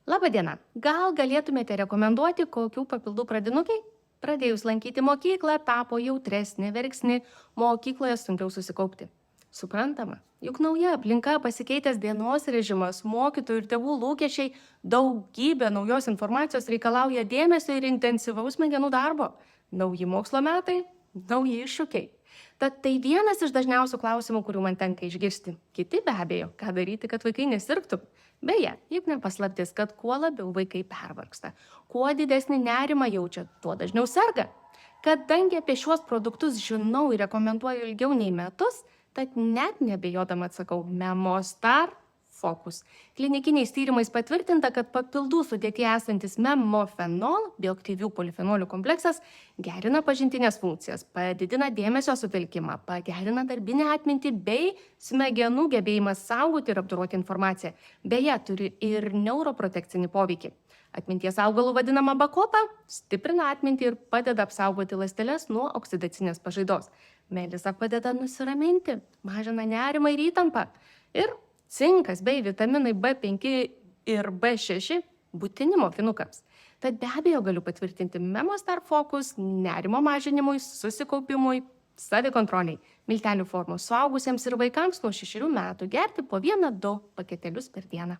Labadiena. Gal galėtumėte rekomenduoti, kokių papildų pradinukai? Pradėjus lankyti mokyklą, tapo jautresnė, verksni, mokykloje sunkiau susikaupti. Suprantama, juk nauja aplinka, pasikeitęs dienos režimas, mokytojų ir tėvų lūkesčiai, daugybė naujos informacijos reikalauja dėmesio ir intensyvaus smegenų darbo. Nauji mokslo metai, nauji iššūkiai. Tad tai vienas iš dažniausių klausimų, kurių man tenka išgirsti. Kiti be abejo, ką daryti, kad vaikai nesirgtų. Beje, juk nepaslaptis, kad kuo labiau vaikai pervargsta, kuo didesnį nerimą jaučia, tuo dažniau serga. Kadangi apie šiuos produktus žinau ir rekomenduoju ilgiau nei metus, tad net nebejodama atsakau Memostar Focus. Klinikiniais tyrimais patvirtinta, kad papildų sudėtyje esantis memofenol, bioaktyvių polifenolių kompleksas, gerina pažintinės funkcijas, padidina dėmesio sutelkimą, pagerina darbinę atmintį bei smegenų gebėjimą saugoti ir apdoroti informaciją. Beje, turi ir neuroprotekcinį poveikį. Atminties augalų vadinama bakopa stiprina atmintį ir padeda apsaugoti ląsteles nuo oksidacinės pažaidos. Melisa padeda nusiraminti, mažina nerimą ir įtampą. Ir cinkas bei vitaminai B5 ir B6 būtini mokinukams. Tad be abejo galiu patvirtinti Memostar Focus nerimo mažinimui, susikaupimui, savikontroliai, miltelių formos suaugusiems ir vaikams nuo 6 metų gerti po 1-2 paketelius per dieną.